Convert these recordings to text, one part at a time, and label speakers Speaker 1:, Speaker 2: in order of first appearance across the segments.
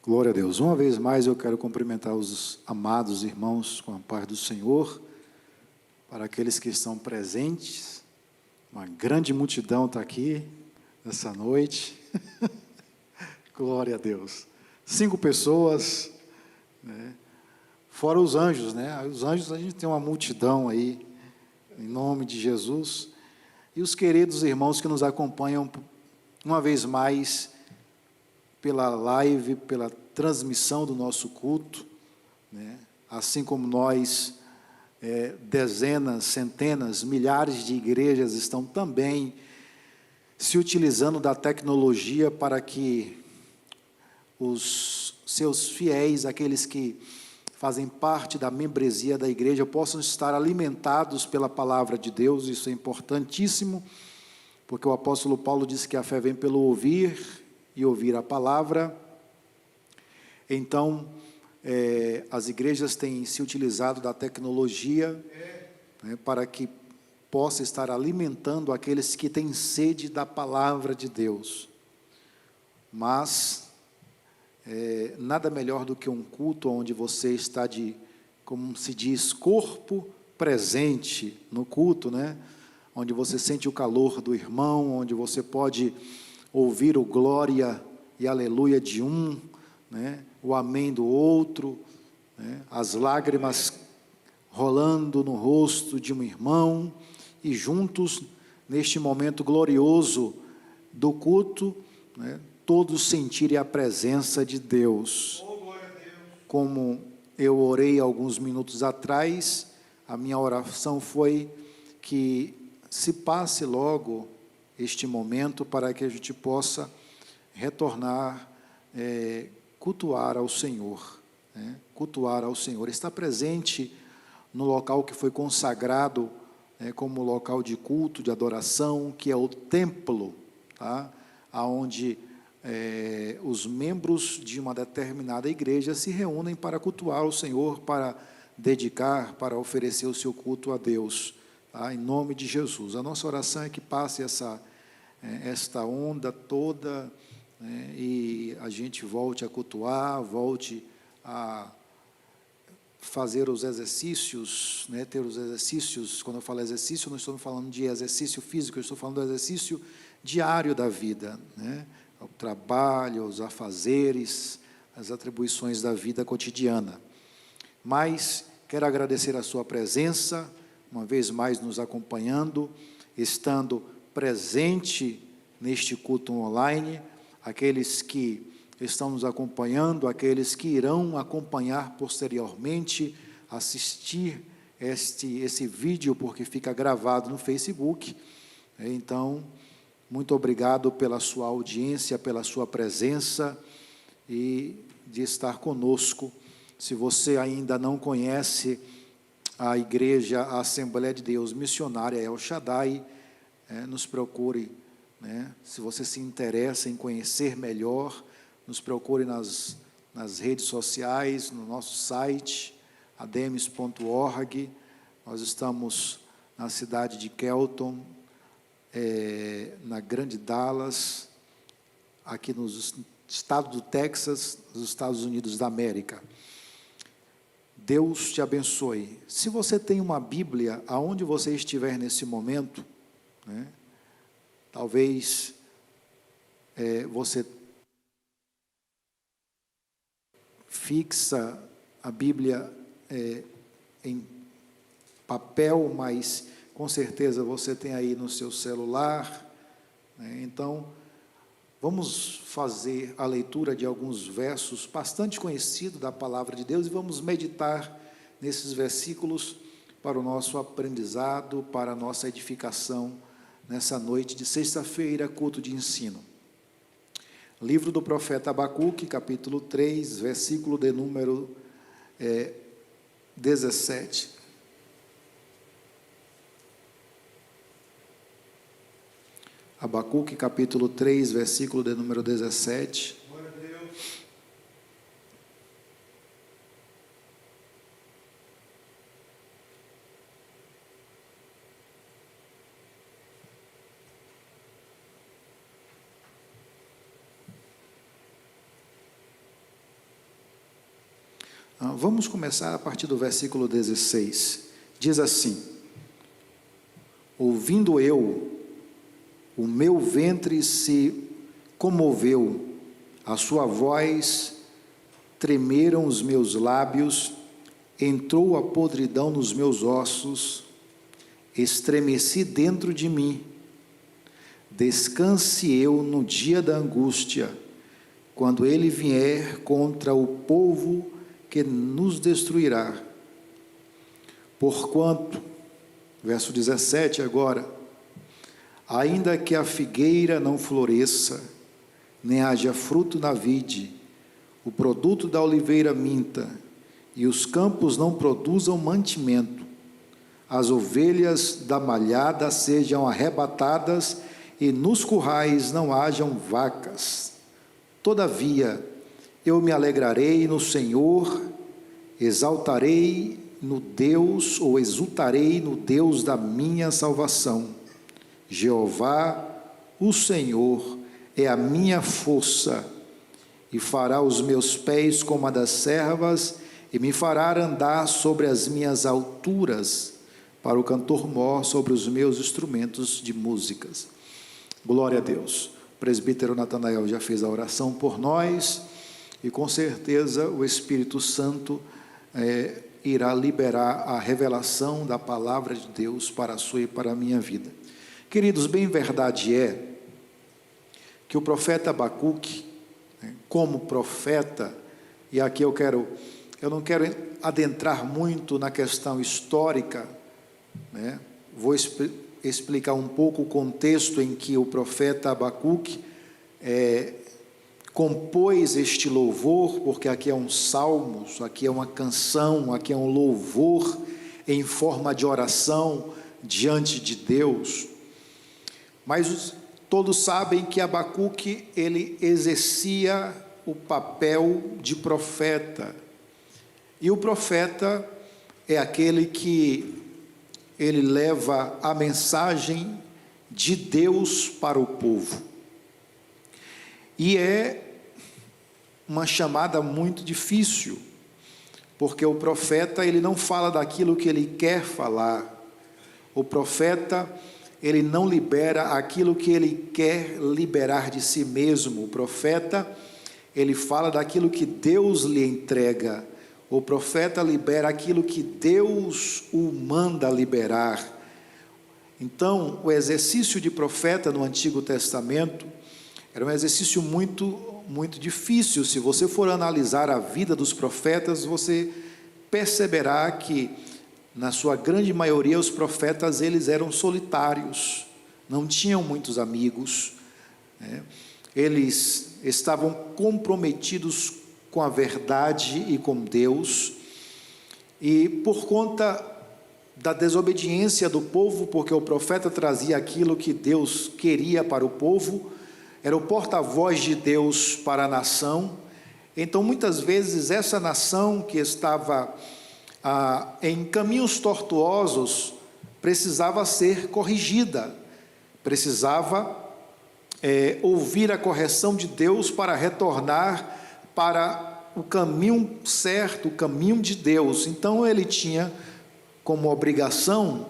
Speaker 1: Glória a Deus. Uma vez mais eu quero cumprimentar os amados irmãos com a paz do Senhor. Para aqueles que estão presentes, uma grande multidão está aqui nessa noite. Glória a Deus. 5 pessoas, né? Fora os anjos, né? Os anjos, a gente tem uma multidão aí, em nome de Jesus. E os queridos irmãos que nos acompanham uma vez mais pela live, pela transmissão do nosso culto, né? Assim como nós, dezenas, centenas, milhares de igrejas estão também se utilizando da tecnologia para que os seus fiéis, aqueles que fazem parte da membresia da igreja, possam estar alimentados pela palavra de Deus. Isso é importantíssimo, porque o apóstolo Paulo disse que a fé vem pelo ouvir e ouvir a palavra. Então, as igrejas têm se utilizado da tecnologia, né, para que possa estar alimentando aqueles que têm sede da palavra de Deus. Mas nada melhor do que um culto onde você está como se diz, corpo presente no culto, né? Onde você sente o calor do irmão, onde você pode ouvir o glória e aleluia de um, né? O amém do outro, né? As lágrimas rolando no rosto de um irmão, e juntos, neste momento glorioso do culto, né? Todos sentirem a presença de Deus. Como eu orei alguns minutos atrás, a minha oração foi que se passe logo este momento para que a gente possa retornar, cultuar ao Senhor, né? Cultuar ao Senhor, estar presente no local que foi consagrado, como local de culto, de adoração, que é o templo, tá? Aonde os membros de uma determinada igreja se reúnem para cultuar o Senhor, para dedicar, para oferecer o seu culto a Deus, tá? Em nome de Jesus. A nossa oração é que passe esta onda toda, né, e a gente volte a cultuar, volte a fazer os exercícios, né, ter os exercícios. Quando eu falo exercício, não estou falando de exercício físico, eu estou falando do exercício diário da vida, né? O trabalho, os afazeres, as atribuições da vida cotidiana. Mas quero agradecer a sua presença, uma vez mais nos acompanhando, estando presente neste culto online, aqueles que estão nos acompanhando, aqueles que irão acompanhar posteriormente, assistir esse vídeo, porque fica gravado no Facebook. Então, muito obrigado pela sua audiência, pela sua presença e de estar conosco. Se você ainda não conhece a igreja, a Assembleia de Deus Missionária El Shaddai, nos procure, né? Se você se interessa em conhecer melhor, nos procure nas redes sociais, no nosso site, ademes.org. Nós estamos na cidade de Kelton, na Grande Dallas, aqui no estado do Texas, nos Estados Unidos da América. Deus te abençoe. Se você tem uma Bíblia, aonde você estiver nesse momento, né, talvez você fixa a Bíblia em papel, mas com certeza você tem aí no seu celular, né? Então, vamos fazer a leitura de alguns versos bastante conhecidos da palavra de Deus e vamos meditar nesses versículos para o nosso aprendizado, para a nossa edificação nessa noite de sexta-feira, culto de ensino. Livro do profeta Abacuque, capítulo 3, versículo de número 17. Abacuque, capítulo 3, versículo de número 17.
Speaker 2: Glória a Deus.
Speaker 1: Vamos começar a partir do versículo 16. Diz assim: ouvindo eu, o meu ventre se comoveu, a sua voz, tremeram os meus lábios, entrou a podridão nos meus ossos, estremeci dentro de mim. Descanse eu no dia da angústia, quando ele vier contra o povo que nos destruirá. Porquanto, verso 17 agora, ainda que a figueira não floresça, nem haja fruto na vide, o produto da oliveira minta, e os campos não produzam mantimento, as ovelhas da malhada sejam arrebatadas, e nos currais não hajam vacas. Todavia, eu me alegrarei no Senhor, exultarei no Deus da minha salvação. Jeová, o Senhor, é a minha força, e fará os meus pés como a das servas, e me fará andar sobre as minhas alturas, para o cantor-mor sobre os meus instrumentos de músicas. Glória a Deus. O presbítero Natanael já fez a oração por nós, e com certeza o Espírito Santo irá liberar a revelação da palavra de Deus para a sua e para a minha vida. Queridos, bem verdade é que o profeta Abacuque, como profeta, e aqui eu não quero adentrar muito na questão histórica, vou explicar um pouco o contexto em que o profeta Abacuque compôs este louvor, porque aqui é um salmo, aqui é uma canção, aqui é um louvor em forma de oração diante de Deus. Mas todos sabem que Abacuque, ele exercia o papel de profeta, e o profeta é aquele que ele leva a mensagem de Deus para o povo, e é uma chamada muito difícil, porque o profeta, ele não fala daquilo que ele quer falar, o profeta, ele não libera aquilo que ele quer liberar de si mesmo, o profeta, ele fala daquilo que Deus lhe entrega, o profeta libera aquilo que Deus o manda liberar. Então, o exercício de profeta no Antigo Testamento era um exercício muito difícil. Se você for analisar a vida dos profetas, você perceberá que, na sua grande maioria, os profetas, eles eram solitários, não tinham muitos amigos, eles estavam comprometidos com a verdade e com Deus, e por conta da desobediência do povo, porque o profeta trazia aquilo que Deus queria para o povo, era o porta-voz de Deus para a nação. Então muitas vezes essa nação que estava em caminhos tortuosos precisava ser corrigida, precisava ouvir a correção de Deus para retornar para o caminho certo, o caminho de Deus. Então ele tinha como obrigação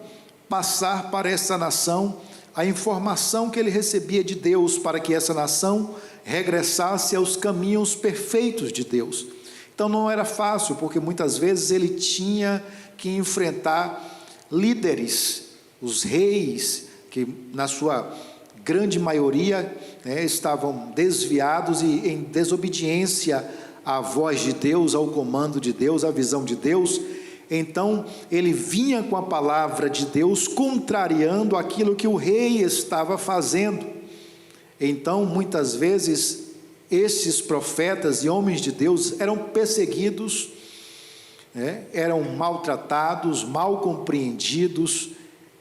Speaker 1: passar para essa nação a informação que ele recebia de Deus, para que essa nação regressasse aos caminhos perfeitos de Deus. Então não era fácil, porque muitas vezes ele tinha que enfrentar líderes, os reis, que na sua grande maioria estavam desviados e em desobediência à voz de Deus, ao comando de Deus, à visão de Deus. Então ele vinha com a palavra de Deus, contrariando aquilo que o rei estava fazendo. Então muitas vezes esses profetas e homens de Deus eram perseguidos, eram maltratados, mal compreendidos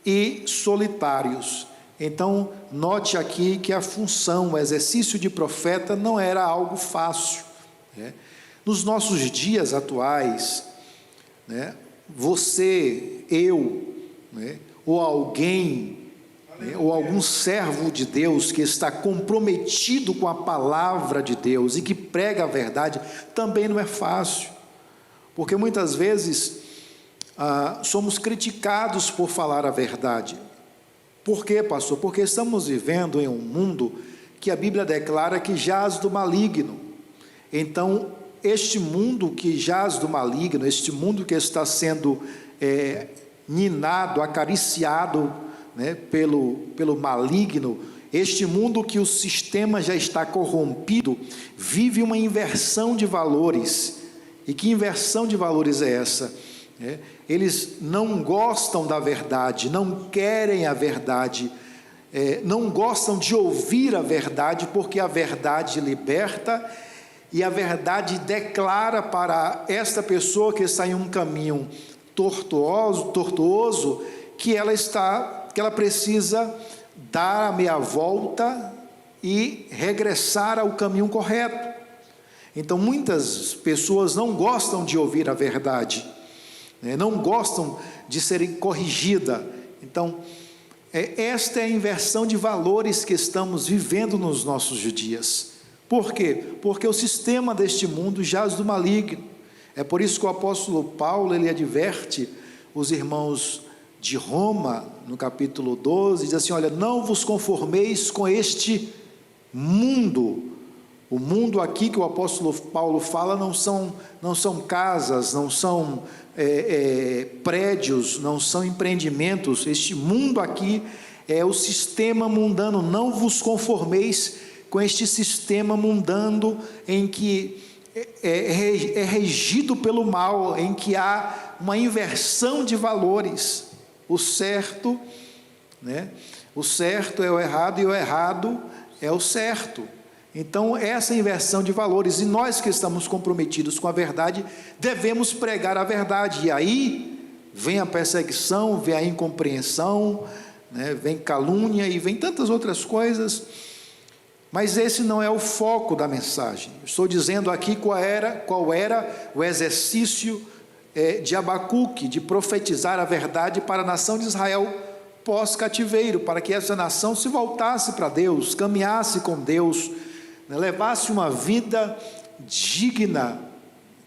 Speaker 1: e solitários. Então note aqui que a função, o exercício de profeta não era algo fácil. Nos nossos dias atuais, você, eu, ou alguém, ou algum servo de Deus que está comprometido com a palavra de Deus e que prega a verdade, também não é fácil. Porque muitas vezes somos criticados por falar a verdade. Por quê, pastor? Porque estamos vivendo em um mundo que a Bíblia declara que jaz do maligno. Então, este mundo que jaz do maligno, este mundo que está sendo ninado, acariciado, né, pelo maligno, este mundo que o sistema já está corrompido, vive uma inversão de valores. E que inversão de valores é essa? Eles não gostam da verdade, não querem a verdade, não gostam de ouvir a verdade, porque a verdade liberta, e a verdade declara para esta pessoa que está em um caminho tortuoso, que ela precisa dar a meia volta e regressar ao caminho correto. Então muitas pessoas não gostam de ouvir a verdade, não gostam de serem corrigidas. Então esta é a inversão de valores que estamos vivendo nos nossos dias. Por quê? Porque o sistema deste mundo jaz do maligno. É por isso que o apóstolo Paulo, ele adverte os irmãos de Roma, no capítulo 12, diz assim: olha, não vos conformeis com este mundo. O mundo aqui que o apóstolo Paulo fala não são casas, não são prédios, não são empreendimentos. Este mundo aqui é o sistema mundano. Não vos conformeis com este sistema mundano em que é regido pelo mal, em que há uma inversão de valores. O certo é o errado e o errado é o certo. Então essa inversão de valores, e nós que estamos comprometidos com a verdade, devemos pregar a verdade, e aí vem a perseguição, vem a incompreensão, vem calúnia e vem tantas outras coisas, mas esse não é o foco da mensagem. Estou dizendo aqui qual era o exercício de Abacuque, de profetizar a verdade para a nação de Israel pós-cativeiro, para que essa nação se voltasse para Deus, caminhasse com Deus, levasse uma vida digna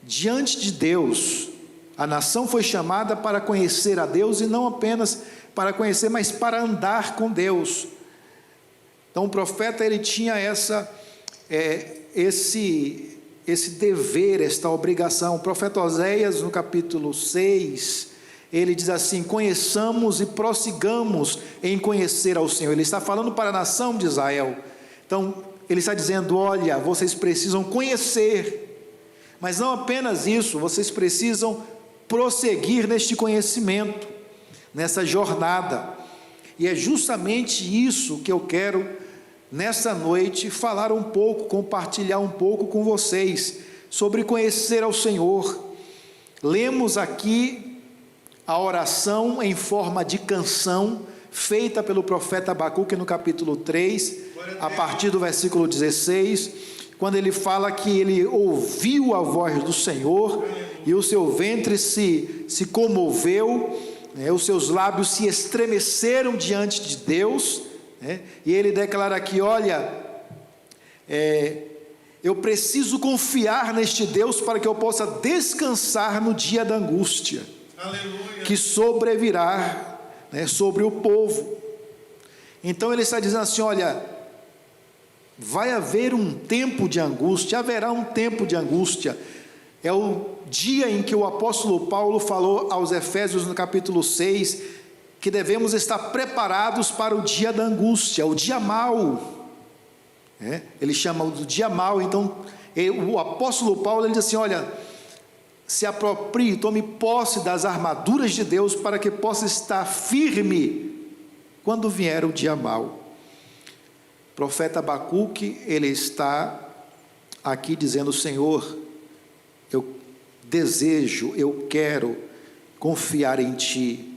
Speaker 1: diante de Deus. A nação foi chamada para conhecer a Deus, e não apenas para conhecer, mas para andar com Deus. Então o profeta, ele tinha esse dever, esta obrigação. O profeta Oséias, no capítulo 6, ele diz assim: conheçamos e prossigamos em conhecer ao Senhor. Ele está falando para a nação de Israel. Então ele está dizendo: olha, vocês precisam conhecer, mas não apenas isso, vocês precisam prosseguir neste conhecimento, nessa jornada. E é justamente isso que eu quero, nessa noite, falar um pouco, compartilhar um pouco com vocês, sobre conhecer ao Senhor. Lemos aqui a oração em forma de canção, feita pelo profeta Abacuque no capítulo 3, a partir do versículo 16, quando ele fala que ele ouviu a voz do Senhor, e o seu ventre se comoveu, os seus lábios se estremeceram diante de Deus, e ele declara aqui: olha, eu preciso confiar neste Deus para que eu possa descansar no dia da angústia, aleluia, que sobrevirá sobre o povo. Então ele está dizendo assim: olha, vai haver um tempo de angústia, haverá um tempo de angústia. É o dia em que o apóstolo Paulo falou aos Efésios no capítulo 6, que devemos estar preparados para o dia da angústia, o dia mau, ele chama do dia mau. Então o apóstolo Paulo, ele diz assim: olha, se aproprie, tome posse das armaduras de Deus, para que possa estar firme quando vier o dia mau. O profeta Abacuque, ele está aqui dizendo: Senhor, eu desejo, eu quero confiar em Ti,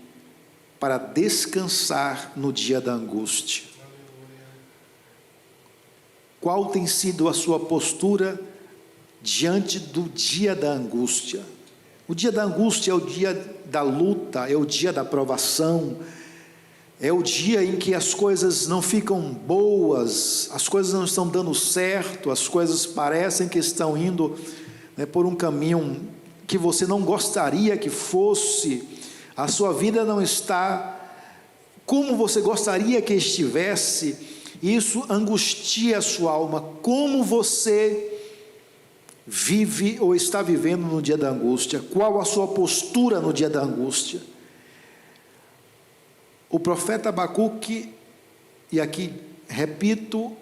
Speaker 1: para descansar no dia da angústia. Qual tem sido a sua postura diante do dia da angústia? O dia da angústia é o dia da luta, é o dia da provação, é o dia em que as coisas não ficam boas, as coisas não estão dando certo, as coisas parecem que estão indo por um caminho que você não gostaria que fosse, a sua vida não está como você gostaria que estivesse, isso angustia a sua alma. Como você vive ou está vivendo no dia da angústia? Qual a sua postura no dia da angústia? O profeta Abacuque, e aqui repito,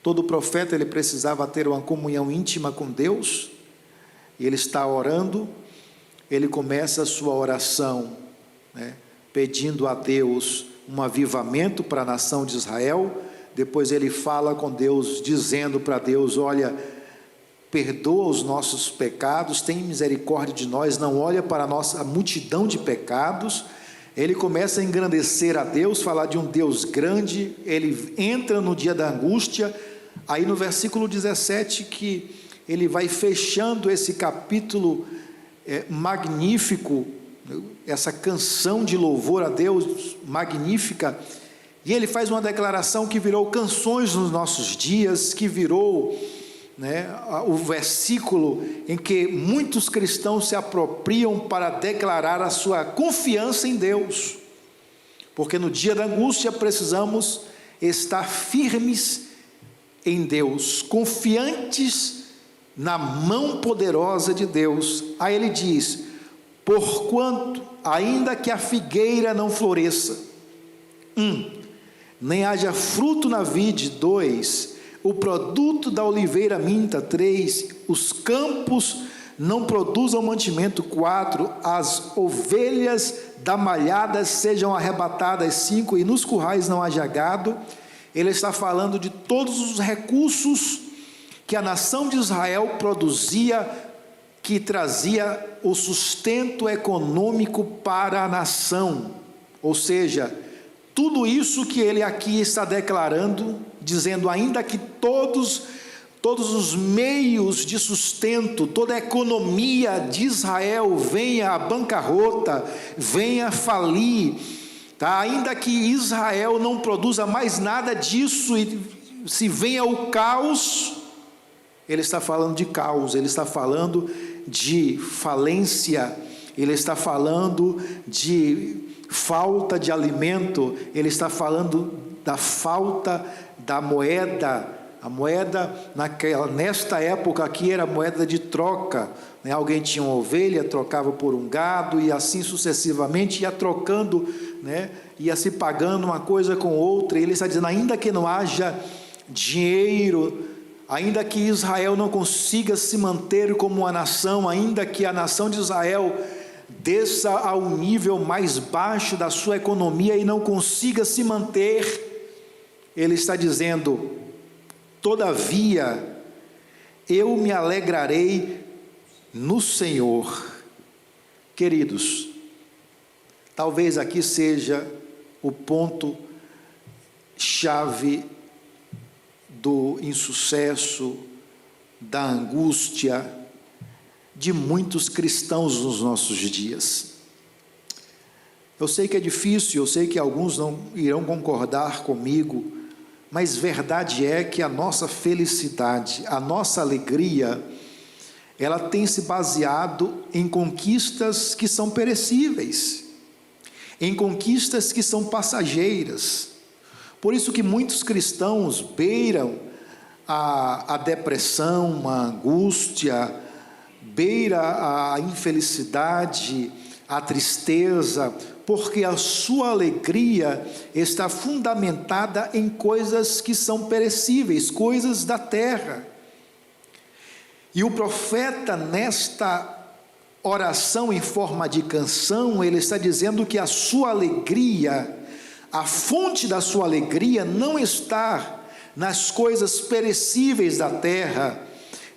Speaker 1: todo profeta ele precisava ter uma comunhão íntima com Deus, e ele está orando, ele começa a sua oração, pedindo a Deus um avivamento para a nação de Israel. Depois ele fala com Deus, dizendo para Deus: olha, perdoa os nossos pecados, tem misericórdia de nós, não olha para a nossa multidão de pecados. Ele começa a engrandecer a Deus, falar de um Deus grande. Ele entra no dia da angústia, aí no versículo 17, que ele vai fechando esse capítulo magnífico, essa canção de louvor a Deus magnífica, e ele faz uma declaração que virou canções nos nossos dias, que virou o versículo em que muitos cristãos se apropriam para declarar a sua confiança em Deus, porque no dia da angústia precisamos estar firmes em Deus, confiantes na mão poderosa de Deus. Aí ele diz: porquanto, ainda que a figueira não floresça, nem haja fruto na vide, 2, o produto da oliveira minta, 3, os campos não produzam mantimento, 4, as ovelhas da malhada sejam arrebatadas, 5, e nos currais não haja gado. Ele está falando de todos os recursos que a nação de Israel produzia, que trazia o sustento econômico para a nação. Ou seja, tudo isso que ele aqui está declarando, dizendo: ainda que todos os meios de sustento, toda a economia de Israel venha à bancarrota, venha a falir, ainda que Israel não produza mais nada disso, e se venha o caos, ele está falando de caos, ele está falando de falência, ele está falando de falta de alimento, ele está falando da falta da moeda. A moeda nesta época aqui era moeda de troca, alguém tinha uma ovelha, trocava por um gado, e assim sucessivamente ia trocando, ia se pagando uma coisa com outra. E ele está dizendo: ainda que não haja dinheiro, ainda que Israel não consiga se manter como uma nação, ainda que a nação de Israel desça ao nível mais baixo da sua economia e não consiga se manter, ele está dizendo: todavia eu me alegrarei no Senhor. Queridos, talvez aqui seja o ponto chave do insucesso, da angústia de muitos cristãos nos nossos dias. Eu sei que é difícil, eu sei que alguns não irão concordar comigo, mas verdade é que a nossa felicidade, a nossa alegria, ela tem se baseado em conquistas que são perecíveis, em conquistas que são passageiras. Por isso que muitos cristãos beiram a depressão, a angústia, beira a infelicidade, a tristeza, porque a sua alegria está fundamentada em coisas que são perecíveis, coisas da terra. E o profeta, nesta oração em forma de canção, ele está dizendo que a sua alegria, a fonte da sua alegria não está nas coisas perecíveis da terra,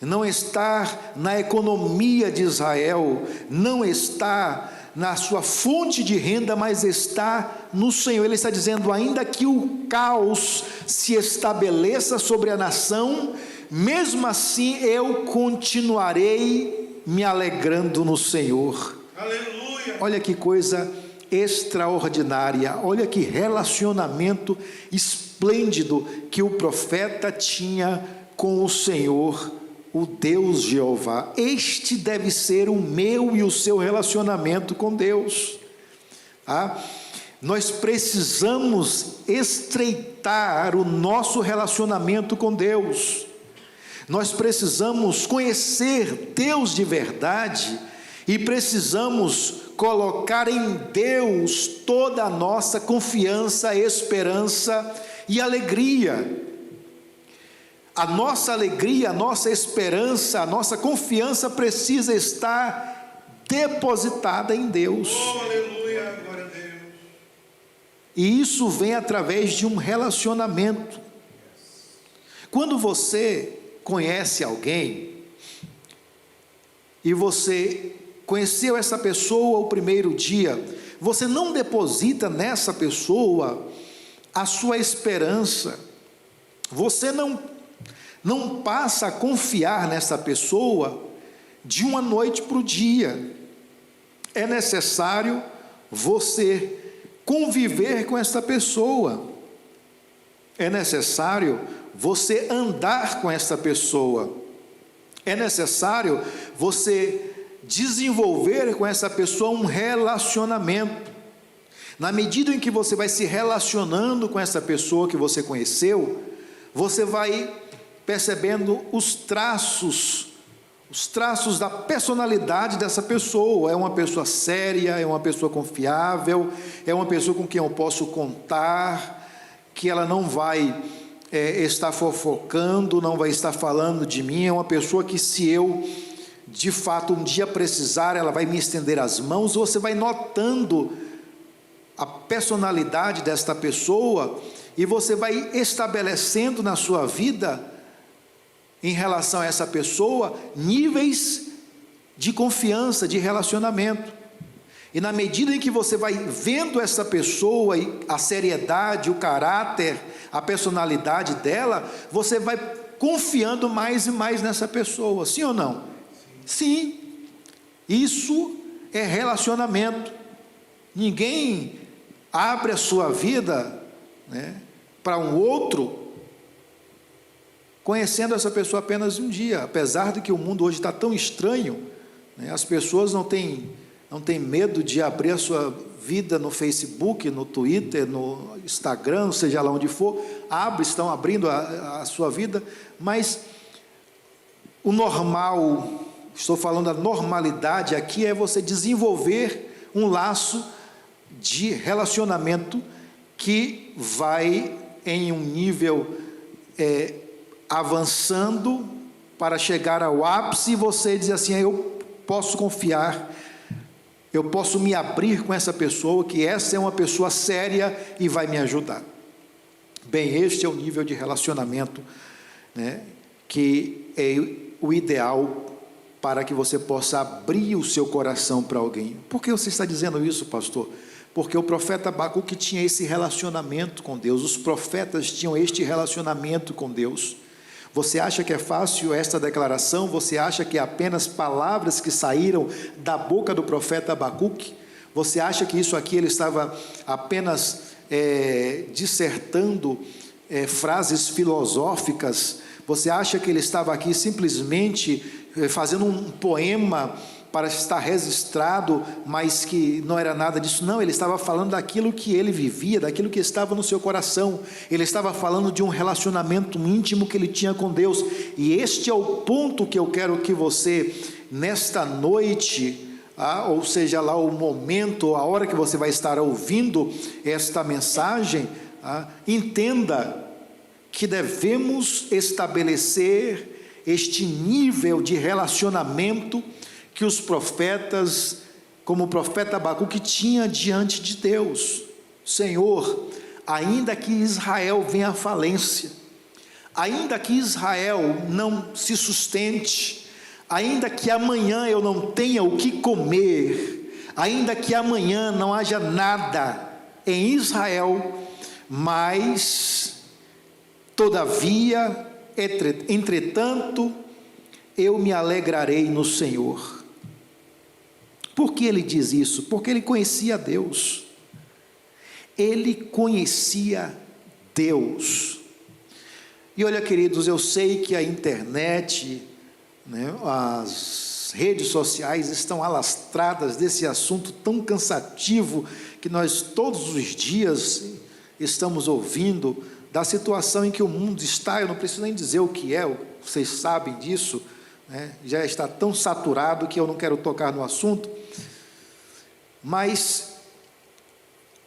Speaker 1: não está na economia de Israel, não está na sua fonte de renda, mas está no Senhor. Ele está dizendo: ainda que o caos se estabeleça sobre a nação, mesmo assim eu continuarei me alegrando no Senhor. Aleluia! Olha que coisa extraordinária, olha que relacionamento esplêndido que o profeta tinha com o Senhor o Deus Jeová. Este deve ser o meu e o seu relacionamento com Deus. Nós precisamos estreitar o nosso relacionamento com Deus. Nós precisamos conhecer Deus de verdade e precisamos colocar em Deus toda a nossa confiança, esperança e alegria. A nossa alegria, a nossa esperança, a nossa confiança precisa estar depositada em Deus.
Speaker 2: Oh, aleluia, glória a Deus.
Speaker 1: E isso vem através de um relacionamento. Quando você conhece alguém, e você conheceu essa pessoa o primeiro dia, você não deposita nessa pessoa a sua esperança, você não passa a confiar nessa pessoa de uma noite para o dia. É necessário você conviver com essa pessoa, é necessário você andar com essa pessoa, é necessário você desenvolver com essa pessoa um relacionamento. Na medida em que você vai se relacionando com essa pessoa que você conheceu, você vai percebendo os traços da personalidade dessa pessoa. É uma pessoa séria, é uma pessoa confiável, é uma pessoa com quem eu posso contar, que ela não vai estar fofocando, não vai estar falando de mim, é uma pessoa que, se eu de fato um dia precisar, ela vai me estender as mãos. Você vai notando a personalidade desta pessoa e você vai estabelecendo na sua vida, em relação a essa pessoa, níveis de confiança, de relacionamento. E na medida em que você vai vendo essa pessoa, a seriedade, o caráter, a personalidade dela, você vai confiando mais e mais nessa pessoa, sim ou não? Sim, isso é relacionamento. Ninguém abre a sua vida, para um outro, conhecendo essa pessoa apenas um dia. Apesar de que o mundo hoje está tão estranho, as pessoas não têm medo de abrir a sua vida no Facebook, no Twitter, no Instagram, seja lá onde for, estão abrindo a sua vida, mas o normal, estou falando da normalidade aqui, é você desenvolver um laço de relacionamento que vai em um nível avançando para chegar ao ápice, e você diz assim: eu posso confiar, eu posso me abrir com essa pessoa, que essa é uma pessoa séria e vai me ajudar. Bem, este é o nível de relacionamento, que é o ideal para que você possa abrir o seu coração para alguém. Por que você está dizendo isso, pastor? Porque o profeta Abacuque tinha esse relacionamento com Deus, os profetas tinham este relacionamento com Deus. Você acha que é fácil esta declaração? Você acha que é apenas palavras que saíram da boca do profeta Abacuque? Você acha que isso aqui ele estava apenas dissertando frases filosóficas? Você acha que ele estava aqui simplesmente fazendo um poema para estar registrado, mas que não era nada disso? Não, ele estava falando daquilo que ele vivia, daquilo que estava no seu coração. Ele estava falando de um relacionamento íntimo que ele tinha com Deus. E este é o ponto que eu quero que você, nesta noite, ou seja lá o momento, a hora que você vai estar ouvindo esta mensagem, entenda que devemos estabelecer este nível de relacionamento que os profetas, como o profeta Abacuque, tinha diante de Deus. Senhor, ainda que Israel venha à falência, ainda que Israel não se sustente, ainda que amanhã eu não tenha o que comer, ainda que amanhã não haja nada em Israel, mas, todavia, entretanto, eu me alegrarei no Senhor. Por que ele diz isso? Porque ele conhecia Deus. Ele conhecia Deus. E olha, queridos, eu sei que a internet, né? As redes sociais estão alastradas desse assunto tão cansativo que nós todos os dias estamos ouvindo, da situação em que o mundo está. Eu não preciso nem dizer o que é, vocês sabem disso, né? Já está tão saturado que eu não quero tocar no assunto, mas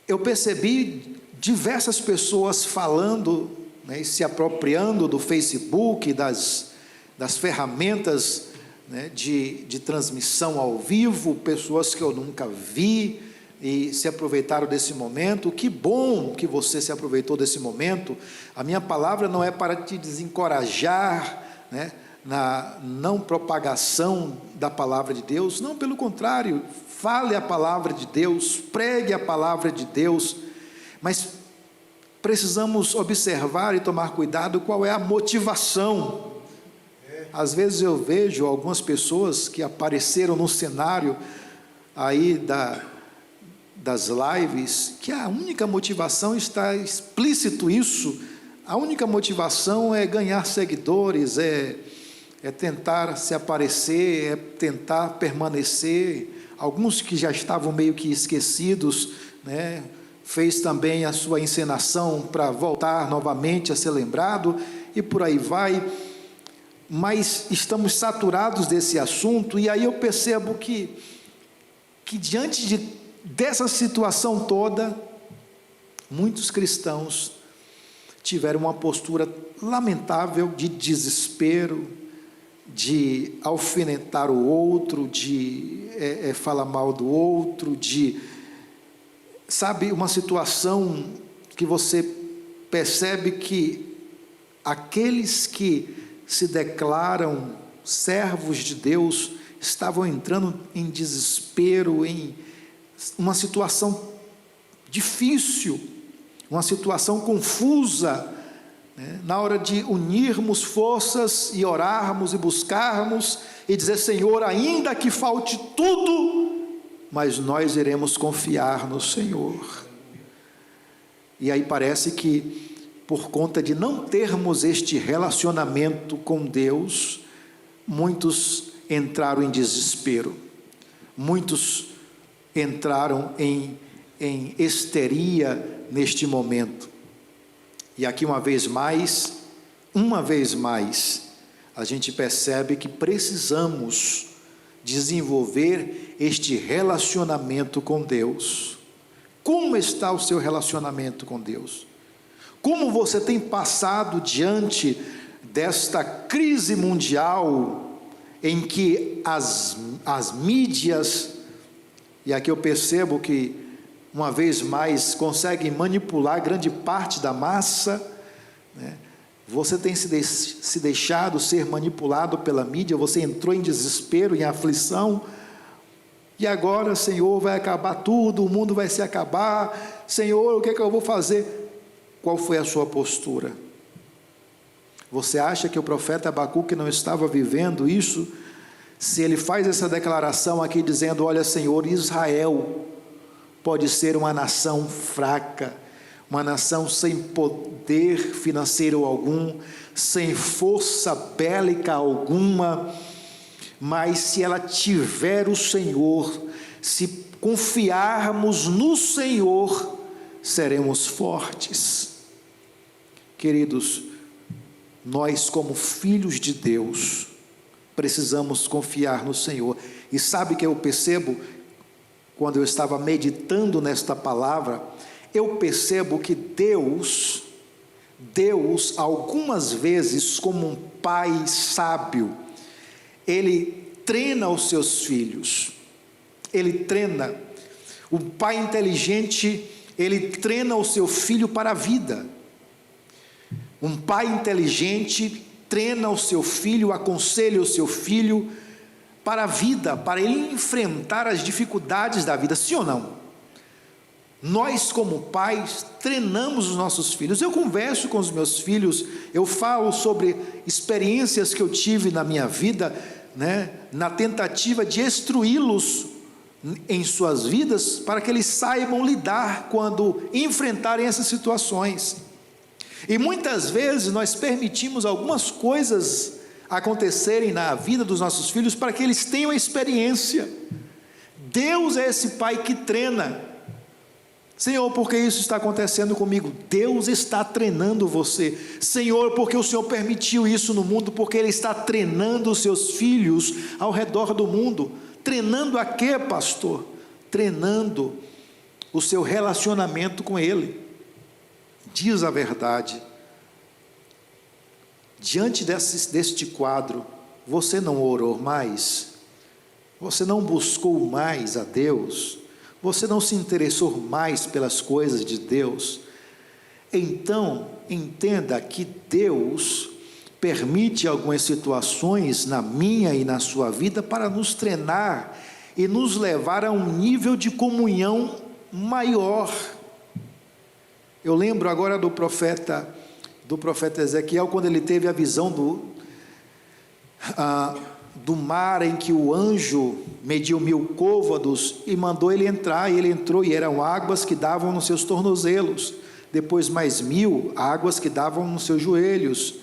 Speaker 1: eu percebi diversas pessoas falando, né, e se apropriando do Facebook, das ferramentas, né, de transmissão ao vivo, pessoas que eu nunca vi, e se aproveitaram desse momento. Que bom que você se aproveitou desse momento. A minha palavra não é para te desencorajar, né, na não propagação da palavra de Deus, não, pelo contrário, fale a palavra de Deus, pregue a palavra de Deus, mas precisamos observar e tomar cuidado qual é a motivação. Às vezes eu vejo algumas pessoas que apareceram no cenário aí das lives, que a única motivação, está explícito isso, a única motivação é ganhar seguidores, é tentar se aparecer, é tentar permanecer. Alguns que já estavam meio que esquecidos, né, fez também a sua encenação para voltar novamente a ser lembrado, e por aí vai. Mas estamos saturados desse assunto, e aí eu percebo que diante dessa situação toda, muitos cristãos tiveram uma postura lamentável de desespero, de alfinetar o outro, de falar mal do outro, sabe, uma situação que você percebe que aqueles que se declaram servos de Deus estavam entrando em desespero, em uma situação difícil, uma situação confusa, né? Na hora de unirmos forças e orarmos e buscarmos e dizer: Senhor, ainda que falte tudo, mas nós iremos confiar no Senhor. E aí parece que, por conta de não termos este relacionamento com Deus, muitos entraram em desespero, muitos entraram em histeria neste momento. E aqui uma vez mais, a gente percebe que precisamos desenvolver este relacionamento com Deus. Como está o seu relacionamento com Deus? Como você tem passado diante desta crise mundial, em que as mídias, e aqui eu percebo que, uma vez mais, conseguem manipular grande parte da massa, né? Você tem se deixado ser manipulado pela mídia, você entrou em desespero, em aflição, e agora, Senhor, vai acabar tudo, o mundo vai se acabar, Senhor, o que é que eu vou fazer? Qual foi a sua postura? Você acha que o profeta Abacuque não estava vivendo isso? Se ele faz essa declaração aqui dizendo: olha, Senhor, Israel pode ser uma nação fraca, uma nação sem poder financeiro algum, sem força bélica alguma, mas se ela tiver o Senhor, se confiarmos no Senhor, seremos fortes. Queridos, nós, como filhos de Deus, precisamos confiar no Senhor. E sabe que eu percebo, quando eu estava meditando nesta palavra, eu percebo que Deus, algumas vezes, como um pai sábio, Ele treina os seus filhos, Ele treina. O pai inteligente, ele treina o seu filho para a vida. Um pai inteligente treina o seu filho, aconselha o seu filho para a vida, para ele enfrentar as dificuldades da vida, sim ou não? Nós, como pais, treinamos os nossos filhos. Eu converso com os meus filhos, eu falo sobre experiências que eu tive na minha vida, né, na tentativa de instruí-los em suas vidas, para que eles saibam lidar quando enfrentarem essas situações. E muitas vezes nós permitimos algumas coisas acontecerem na vida dos nossos filhos para que eles tenham experiência. Deus é esse Pai que treina. Senhor, porque isso está acontecendo comigo? Deus está treinando você. Senhor, porque o Senhor permitiu isso no mundo? Porque Ele está treinando os seus filhos ao redor do mundo. Treinando a quê, pastor? Treinando o seu relacionamento com Ele. Diz a verdade. Diante deste quadro, você não orou mais? Você não buscou mais a Deus? Você não se interessou mais pelas coisas de Deus? Então, entenda que Deus permite algumas situações na minha e na sua vida para nos treinar e nos levar a um nível de comunhão maior. Eu lembro agora do profeta Ezequiel, quando ele teve a visão do mar em que o anjo mediu 1000 côvados e mandou ele entrar, e ele entrou e eram águas que davam nos seus tornozelos, depois mais 1000 águas que davam nos seus joelhos,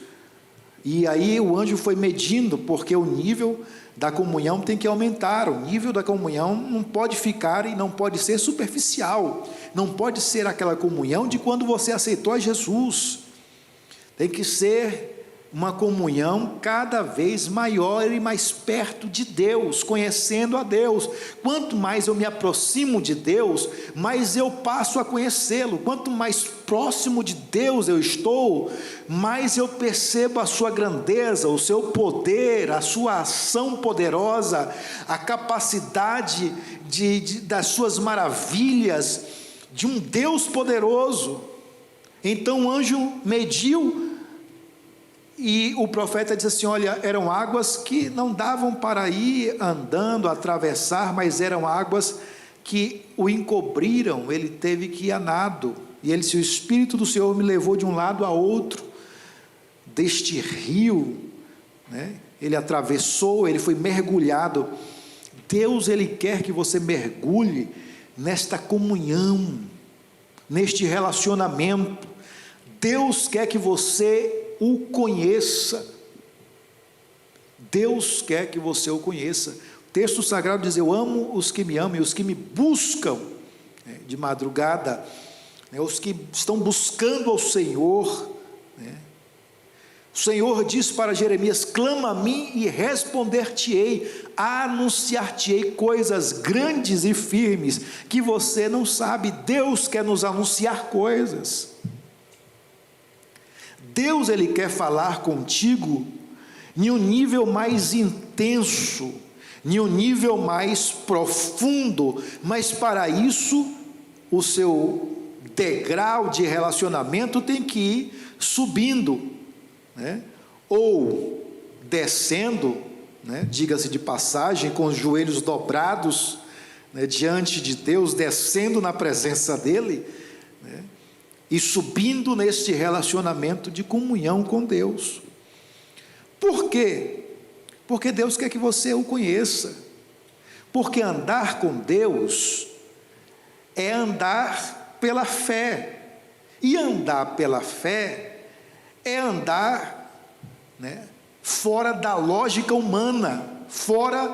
Speaker 1: e aí o anjo foi medindo, porque o nível da comunhão tem que aumentar, o nível da comunhão não pode ficar e não pode ser superficial, não pode ser aquela comunhão de quando você aceitou a Jesus, tem que ser uma comunhão cada vez maior e mais perto de Deus, conhecendo a Deus. Quanto mais eu me aproximo de Deus, mais eu passo a conhecê-lo. Quanto mais próximo de Deus eu estou, mais eu percebo a sua grandeza, o seu poder, a sua ação poderosa, a capacidade das suas maravilhas, de um Deus poderoso. Então o anjo mediu, e o profeta diz assim: olha, eram águas que não davam para ir andando, atravessar, mas eram águas que o encobriram, ele teve que ir a nado. E ele disse: o Espírito do Senhor me levou de um lado a outro, deste rio, né? Ele atravessou, ele foi mergulhado. Deus, Ele quer que você mergulhe nesta comunhão, neste relacionamento. Deus quer que você o conheça. Deus quer que você o conheça. O texto sagrado diz: eu amo os que me amam e os que me buscam, né, de madrugada, né, os que estão buscando ao Senhor, né. O Senhor diz para Jeremias: clama a mim e responder-te-ei, anunciar-te-ei coisas grandes e firmes que você não sabe. Deus quer nos anunciar coisas. Deus, Ele quer falar contigo em um nível mais intenso, em um nível mais profundo, mas para isso o seu degrau de relacionamento tem que ir subindo, né? Ou descendo, né? Diga-se de passagem, com os joelhos dobrados, né? Diante de Deus, descendo na presença dEle, né? E subindo neste relacionamento de comunhão com Deus. Por quê? Porque Deus quer que você o conheça. Porque andar com Deus é andar pela fé. E andar pela fé é andar, né, fora da lógica humana, fora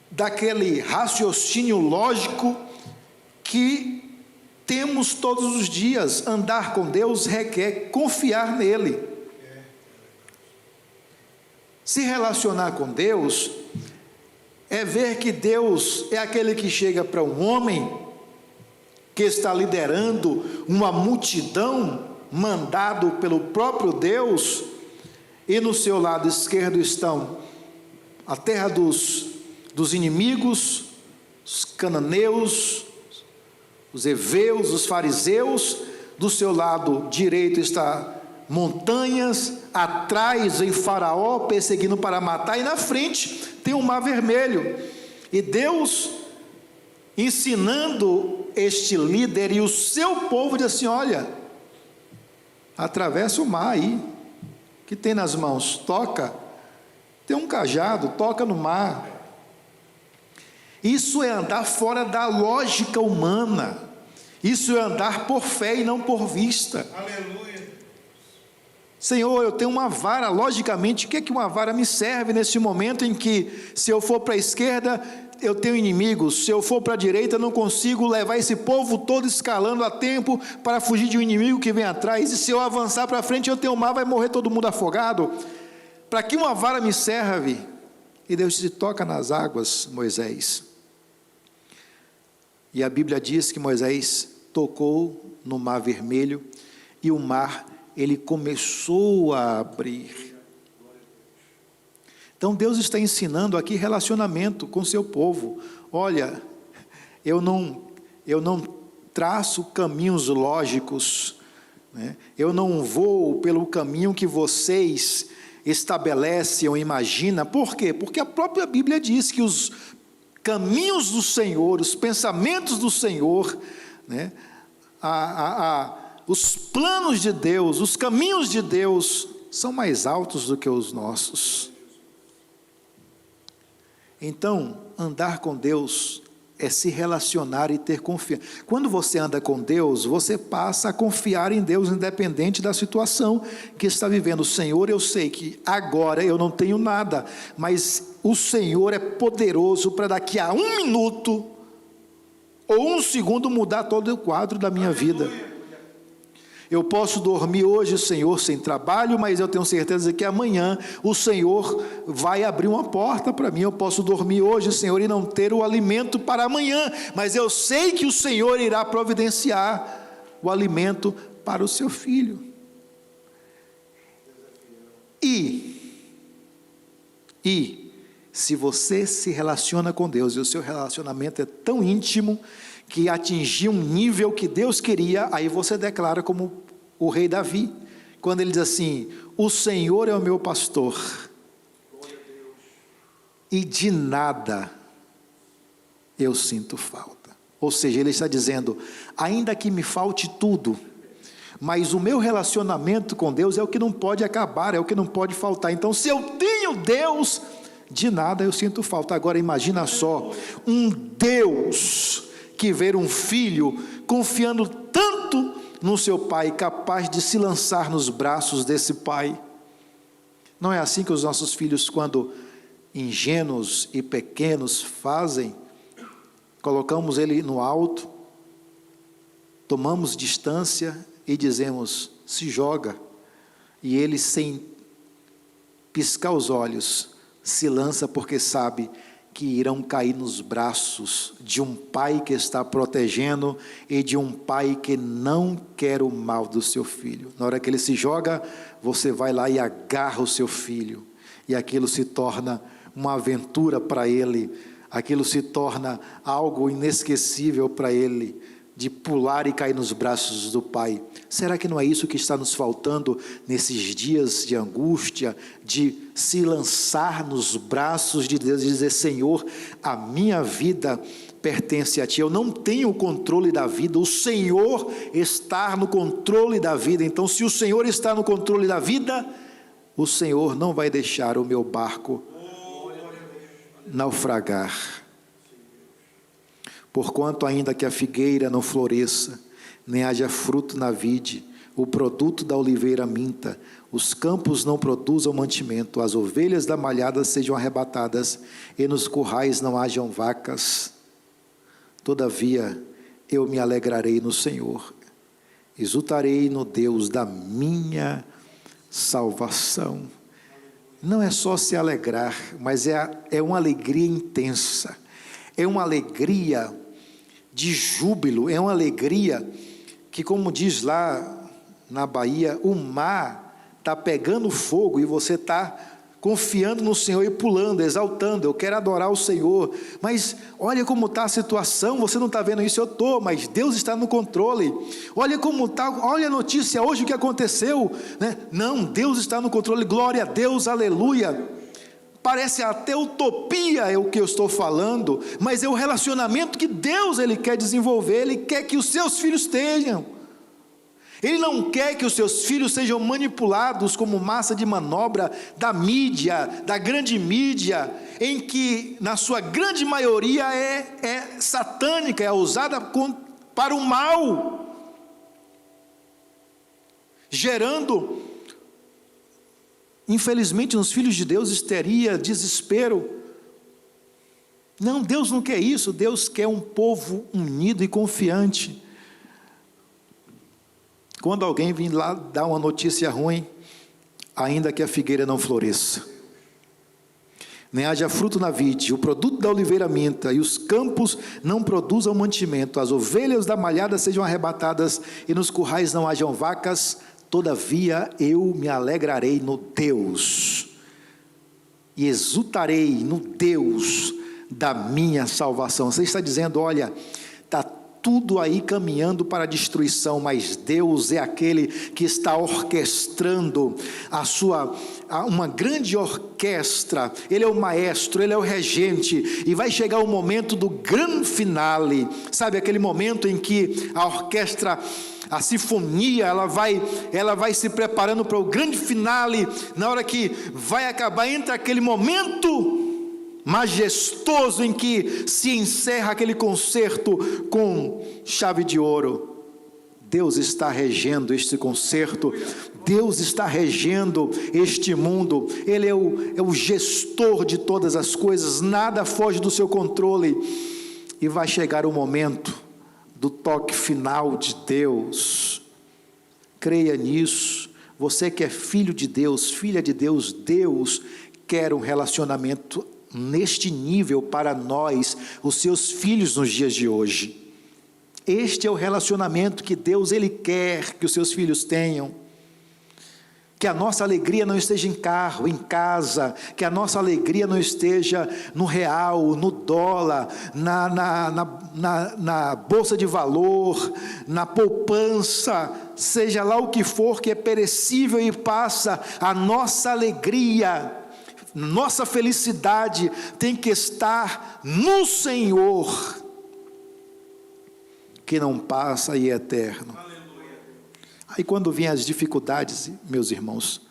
Speaker 1: daquele raciocínio lógico que temos todos os dias. Andar com Deus requer confiar nele. Se relacionar com Deus é ver que Deus é aquele que chega para um homem que está liderando uma multidão, mandado pelo próprio Deus, e no seu lado esquerdo estão a terra dos inimigos, os cananeus, os heveus, os fariseus. Do seu lado direito está montanhas, atrás vem Faraó perseguindo para matar, e na frente tem o Mar Vermelho. E Deus ensinando este líder e o seu povo, diz assim: olha, atravessa o mar aí, que tem nas mãos, toca, tem um cajado, toca no mar. Isso é andar fora da lógica humana. Isso é andar por fé e não por vista.
Speaker 2: Aleluia.
Speaker 1: Senhor, eu tenho uma vara, logicamente, o que é que uma vara me serve nesse momento em que, se eu for para a esquerda, eu tenho inimigos, se eu for para a direita, eu não consigo levar esse povo todo escalando a tempo para fugir de um inimigo que vem atrás, e se eu avançar para frente, eu tenho o mar, vai morrer todo mundo afogado. Para que uma vara me serve? E Deus disse: toca nas águas, Moisés. E a Bíblia diz que Moisés tocou no mar vermelho, e o mar, ele começou a abrir. Então Deus está ensinando aqui relacionamento com seu povo. Olha, eu não traço caminhos lógicos, né? Eu não vou pelo caminho que vocês estabelecem ou imaginam. Por quê? Porque a própria Bíblia diz que os caminhos do Senhor, os pensamentos do Senhor, né? Os planos de Deus, os caminhos de Deus são mais altos do que os nossos. Então, andar com Deus é se relacionar e ter confiança. Quando você anda com Deus, você passa a confiar em Deus, independente da situação que está vivendo. Senhor, eu sei que agora eu não tenho nada, mas o Senhor é poderoso para daqui a 1 minuto ou 1 segundo mudar todo o quadro da minha vida. Eu posso dormir hoje, Senhor, sem trabalho, mas eu tenho certeza que amanhã o Senhor vai abrir uma porta para mim. Eu posso dormir hoje, Senhor, e não ter o alimento para amanhã, mas eu sei que o Senhor irá providenciar o alimento para o seu filho. E se você se relaciona com Deus, e o seu relacionamento é tão íntimo, que atingiu um nível que Deus queria, aí você declara como o rei Davi, quando ele diz assim: o Senhor é o meu pastor, e de nada eu sinto falta. Ou seja, ele está dizendo, ainda que me falte tudo, mas o meu relacionamento com Deus é o que não pode acabar, é o que não pode faltar. Então, se eu tenho Deus, de nada eu sinto falta. Agora imagina só, um Deus que ver um filho confiando tanto no seu pai, capaz de se lançar nos braços desse pai. Não é assim que os nossos filhos, quando ingênuos e pequenos, fazem? Colocamos ele no alto, tomamos distância e dizemos: se joga, e ele, sem piscar os olhos, se lança, porque sabe que irão cair nos braços de um pai que está protegendo e de um pai que não quer o mal do seu filho. Na hora que ele se joga, você vai lá e agarra o seu filho, e aquilo se torna uma aventura para ele, aquilo se torna algo inesquecível para ele, de pular e cair nos braços do pai. Será que não é isso que está nos faltando nesses dias de angústia, de se lançar nos braços de Deus e dizer: Senhor, a minha vida pertence a Ti, eu não tenho o controle da vida, o Senhor está no controle da vida. Então, se o Senhor está no controle da vida, o Senhor não vai deixar o meu barco naufragar. Porquanto ainda que a figueira não floresça, nem haja fruto na vide, o produto da oliveira minta, os campos não produzam mantimento, as ovelhas da malhada sejam arrebatadas, e nos currais não hajam vacas, todavia eu me alegrarei no Senhor, exultarei no Deus da minha salvação. Não é só se alegrar, mas é uma alegria intensa, é uma alegria de júbilo, é uma alegria que, como diz lá na Bahia, o mar está pegando fogo e você está confiando no Senhor e pulando, exaltando: eu quero adorar o Senhor, mas olha como está a situação, você não está vendo isso, eu estou, mas Deus está no controle. Olha como está, olha a notícia hoje, o que aconteceu, né? Não, Deus está no controle, glória a Deus, aleluia. Parece até utopia é o que eu estou falando, mas é o relacionamento que Deus ele quer desenvolver, Ele quer que os seus filhos tenham. Ele não quer que os seus filhos sejam manipulados como massa de manobra da mídia, da grande mídia, em que na sua grande maioria é satânica, é usada para o mal, gerando Infelizmente, nos filhos de Deus, histeria, desespero. Não, Deus não quer isso. Deus quer um povo unido e confiante. Quando alguém vem lá dar uma notícia ruim, ainda que a figueira não floresça, nem haja fruto na vide, o produto da oliveira minta, e os campos não produzam mantimento, as ovelhas da malhada sejam arrebatadas, e nos currais não hajam vacas, todavia eu me alegrarei no Deus, e exultarei no Deus da minha salvação. Você está dizendo, olha, está tudo aí caminhando para a destruição, mas Deus é aquele que está orquestrando uma grande orquestra. Ele é o maestro, Ele é o regente, e vai chegar o momento do grande finale, sabe, aquele momento em que a orquestra, a sinfonia, ela vai se preparando para o grande finale. Na hora que vai acabar, entra aquele momento majestoso em que se encerra aquele concerto com chave de ouro. Deus está regendo este concerto, Deus está regendo este mundo. Ele é o gestor de todas as coisas, nada foge do seu controle, e vai chegar o momento do toque final de Deus. Creia nisso. Você que é filho de Deus, filha de Deus, Deus quer um relacionamento neste nível para nós, os seus filhos, nos dias de hoje. Este é o relacionamento que Deus, Ele quer que os seus filhos tenham. Que a nossa alegria não esteja em carro, em casa, que a nossa alegria não esteja no real, no dólar, na bolsa de valor, na poupança, seja lá o que for que é perecível e passa. A nossa alegria, nossa felicidade tem que estar no Senhor, que não passa e é eterno. Aí quando vêm as dificuldades, meus irmãos,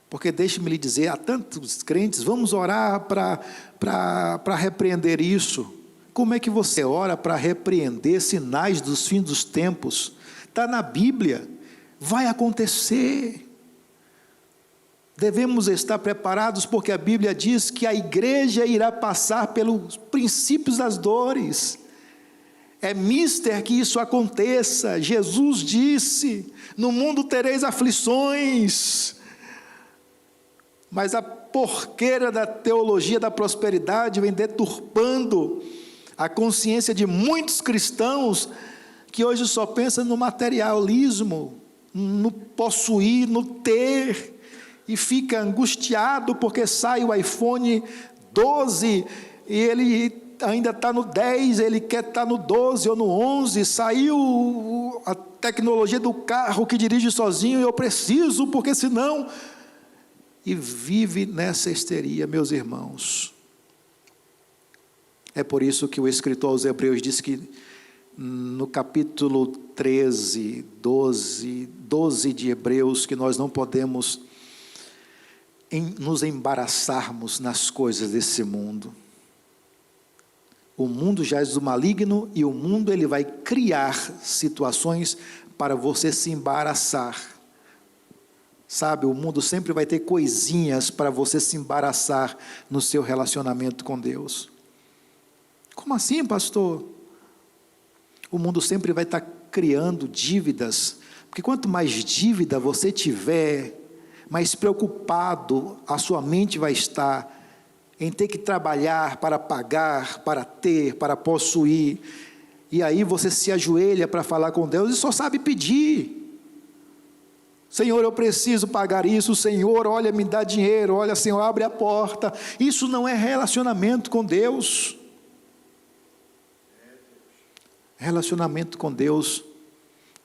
Speaker 1: porque deixe-me lhe dizer, há tantos crentes, vamos orar para repreender isso. Como é que você ora para repreender sinais dos fins dos tempos? Está na Bíblia, vai acontecer. Devemos estar preparados, porque a Bíblia diz que a igreja irá passar pelos princípios das dores. É mister que isso aconteça. Jesus disse, no mundo tereis aflições, mas a porqueira da teologia da prosperidade vem deturpando a consciência de muitos cristãos, que hoje só pensam no materialismo, no possuir, no ter, e fica angustiado porque sai o iPhone 12 e ele ainda está no 10, ele quer estar no 12 ou no 11, saiu a tecnologia do carro que dirige sozinho, eu preciso, porque senão, e vive nessa histeria, meus irmãos. É por isso que o escritor aos Hebreus diz que no capítulo 13, 12 de Hebreus, que nós não podemos nos embaraçarmos nas coisas desse mundo. O mundo jaz do maligno, e o mundo ele vai criar situações para você se embaraçar. Sabe, o mundo sempre vai ter coisinhas para você se embaraçar no seu relacionamento com Deus. Como assim, pastor? O mundo sempre vai estar criando dívidas, porque quanto mais dívida você tiver, mais preocupado a sua mente vai estar em ter que trabalhar para pagar, para ter, para possuir. E aí você se ajoelha para falar com Deus e só sabe pedir. Senhor, eu preciso pagar isso. Senhor, olha, me dá dinheiro. Olha, Senhor, abre a porta. Isso não é relacionamento com Deus. Relacionamento com Deus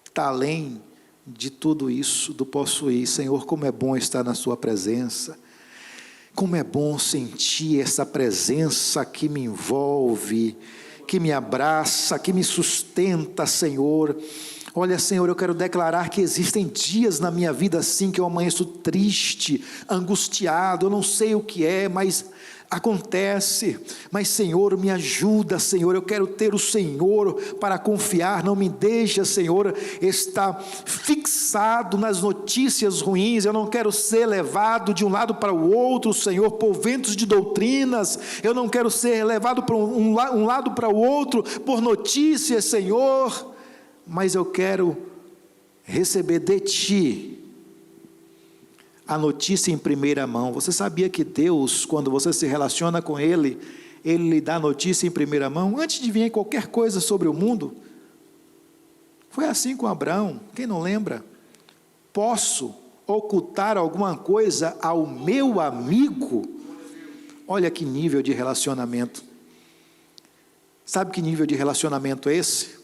Speaker 1: está além de tudo isso, do possuir. Senhor, como é bom estar na sua presença. Como é bom sentir essa presença que me envolve, que me abraça, que me sustenta, Senhor. Olha, Senhor, eu quero declarar que existem dias na minha vida assim que eu amanheço triste, angustiado, eu não sei o que é, mas acontece. Mas, Senhor, me ajuda, Senhor, eu quero ter o Senhor para confiar, não me deixa, Senhor, estar fixado nas notícias ruins, eu não quero ser levado de um lado para o outro, Senhor, por ventos de doutrinas, eu não quero ser levado para um lado para o outro, por notícias, Senhor, mas eu quero receber de Ti a notícia em primeira mão. Você sabia que Deus, quando você se relaciona com Ele, Ele lhe dá a notícia em primeira mão, antes de vir qualquer coisa sobre o mundo? Foi assim com Abraão, quem não lembra? Posso ocultar alguma coisa ao meu amigo? Olha que nível de relacionamento. Sabe que nível de relacionamento é esse?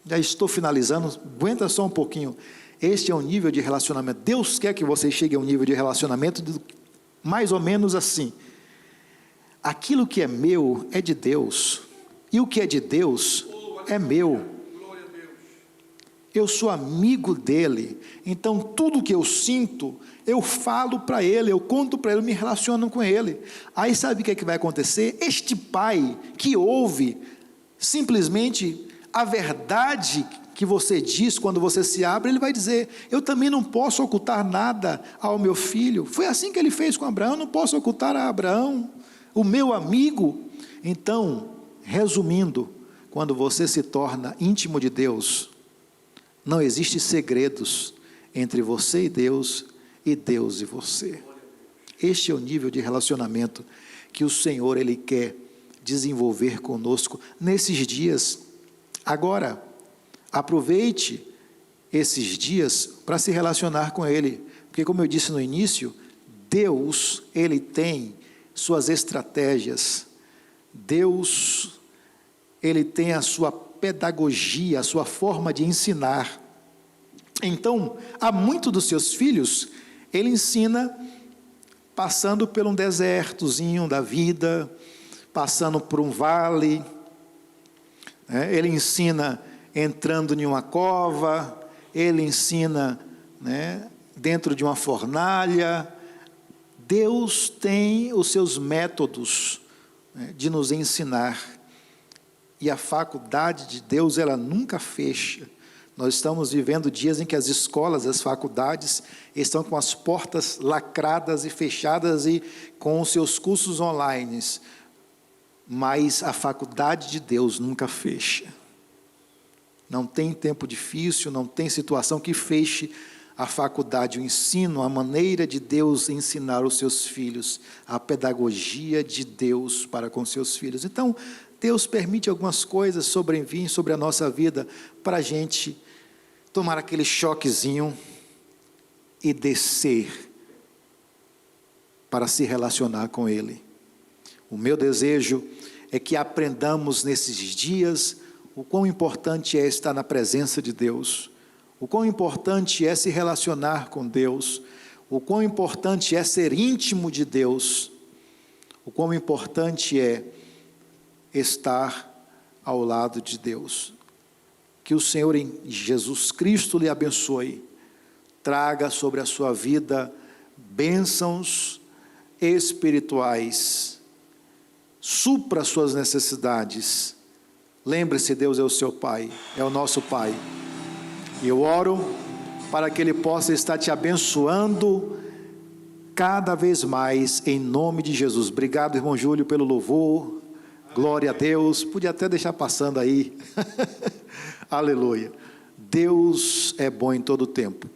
Speaker 1: Já estou finalizando, aguenta só um pouquinho. Este é um nível de relacionamento. Deus quer que você chegue a um nível de relacionamento mais ou menos assim. Aquilo que é meu é de Deus, e o que é de Deus é meu. Eu sou amigo dele, então tudo que eu sinto, eu falo para ele, eu conto para ele, eu me relaciono com ele. Aí sabe o que é que vai acontecer? Este pai que ouve simplesmente a verdade que você diz quando você se abre, ele vai dizer: eu também não posso ocultar nada ao meu filho. Foi assim que ele fez com Abraão, eu não posso ocultar a Abraão, o meu amigo. Então, resumindo, quando você se torna íntimo de Deus, não existe segredos entre você e Deus e você. Este é o nível de relacionamento que o Senhor, Ele quer desenvolver conosco nesses dias. Agora, aproveite esses dias para se relacionar com Ele, porque como eu disse no início, Deus, Ele tem suas estratégias, Deus, Ele tem a sua pedagogia, a sua forma de ensinar. Então, a muitos dos seus filhos, Ele ensina passando por um desertozinho da vida, passando por um vale. Ele ensina entrando em uma cova, ele ensina dentro de uma fornalha. Deus tem os seus métodos de nos ensinar, e a faculdade de Deus, ela nunca fecha. Nós estamos vivendo dias em que as escolas, as faculdades, estão com as portas lacradas e fechadas e com os seus cursos online. Mas a faculdade de Deus nunca fecha. Não tem tempo difícil, não tem situação que feche a faculdade, o ensino, a maneira de Deus ensinar os seus filhos, a pedagogia de Deus para com seus filhos. Então, Deus permite algumas coisas sobrevir sobre a nossa vida para a gente tomar aquele choquezinho e descer para se relacionar com Ele. O meu desejo é que aprendamos nesses dias o quão importante é estar na presença de Deus, o quão importante é se relacionar com Deus, o quão importante é ser íntimo de Deus, o quão importante é estar ao lado de Deus. Que o Senhor em Jesus Cristo lhe abençoe, traga sobre a sua vida bênçãos espirituais, supra suas necessidades. Lembre-se, Deus é o seu Pai, é o nosso Pai, e eu oro para que Ele possa estar te abençoando cada vez mais, em nome de Jesus. Obrigado, irmão Júlio, pelo louvor, glória a Deus. Podia até deixar passando aí, aleluia. Deus é bom em todo tempo.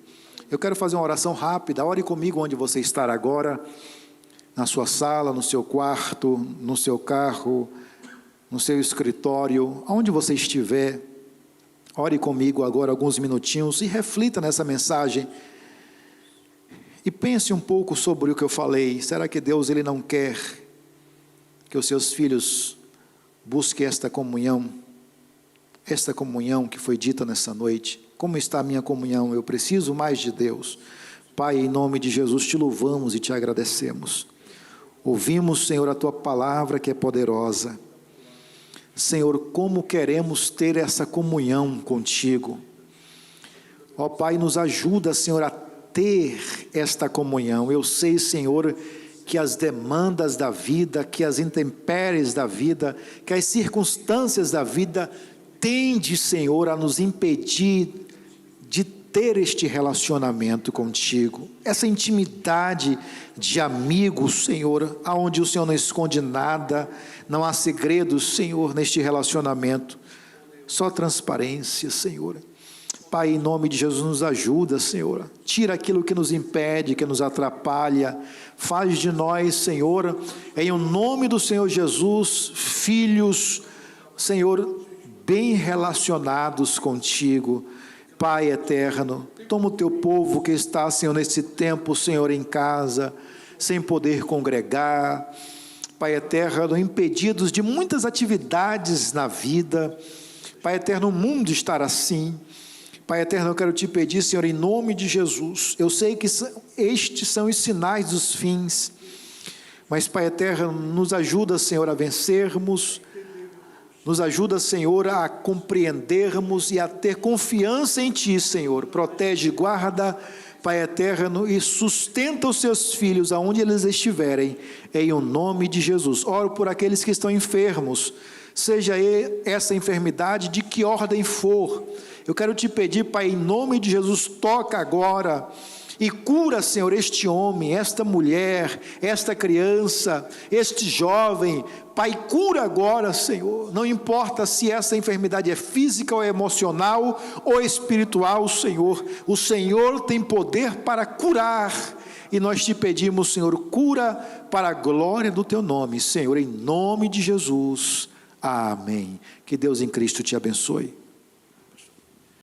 Speaker 1: Eu quero fazer uma oração rápida. Ore comigo onde você está agora, na sua sala, no seu quarto, no seu carro, no seu escritório, aonde você estiver. Ore comigo agora alguns minutinhos e reflita nessa mensagem e pense um pouco sobre o que eu falei. Será que Deus, Ele não quer que os seus filhos busquem esta comunhão que foi dita nessa noite? Como está a minha comunhão? Eu preciso mais de Deus. Pai, em nome de Jesus, te louvamos e te agradecemos. Ouvimos, Senhor, a Tua palavra que é poderosa. Senhor, como queremos ter essa comunhão contigo. Ó Pai, nos ajuda, Senhor, a ter esta comunhão. Eu sei, Senhor, que as demandas da vida, que as intempéries da vida, que as circunstâncias da vida tendem, Senhor, a nos impedir de ter este relacionamento contigo, essa intimidade de amigos, Senhor, aonde o Senhor não esconde nada, não há segredos, Senhor, neste relacionamento, só transparência, Senhor. Pai, em nome de Jesus, nos ajuda, Senhor, tira aquilo que nos impede, que nos atrapalha, faz de nós, Senhor, em o nome do Senhor Jesus, filhos, Senhor, bem relacionados contigo. Pai eterno, toma o teu povo que está, Senhor, nesse tempo, Senhor, em casa, sem poder congregar, Pai eterno, impedidos de muitas atividades na vida, Pai eterno, o mundo está assim. Pai eterno, eu quero te pedir, Senhor, em nome de Jesus, eu sei que estes são os sinais dos fins, mas Pai eterno, nos ajuda, Senhor, a vencermos, nos ajuda, Senhor, a compreendermos e a ter confiança em Ti, Senhor. Protege, guarda, Pai eterno, e sustenta os seus filhos aonde eles estiverem, em o nome de Jesus. Oro por aqueles que estão enfermos, seja essa enfermidade de que ordem for. Eu quero te pedir, Pai, em nome de Jesus, toca agora e cura, Senhor, este homem, esta mulher, esta criança, este jovem. Pai, cura agora, Senhor, não importa se essa enfermidade é física ou emocional ou espiritual, Senhor, o Senhor tem poder para curar, e nós te pedimos, Senhor, cura para a glória do teu nome, Senhor, em nome de Jesus, amém. Que Deus em Cristo te abençoe.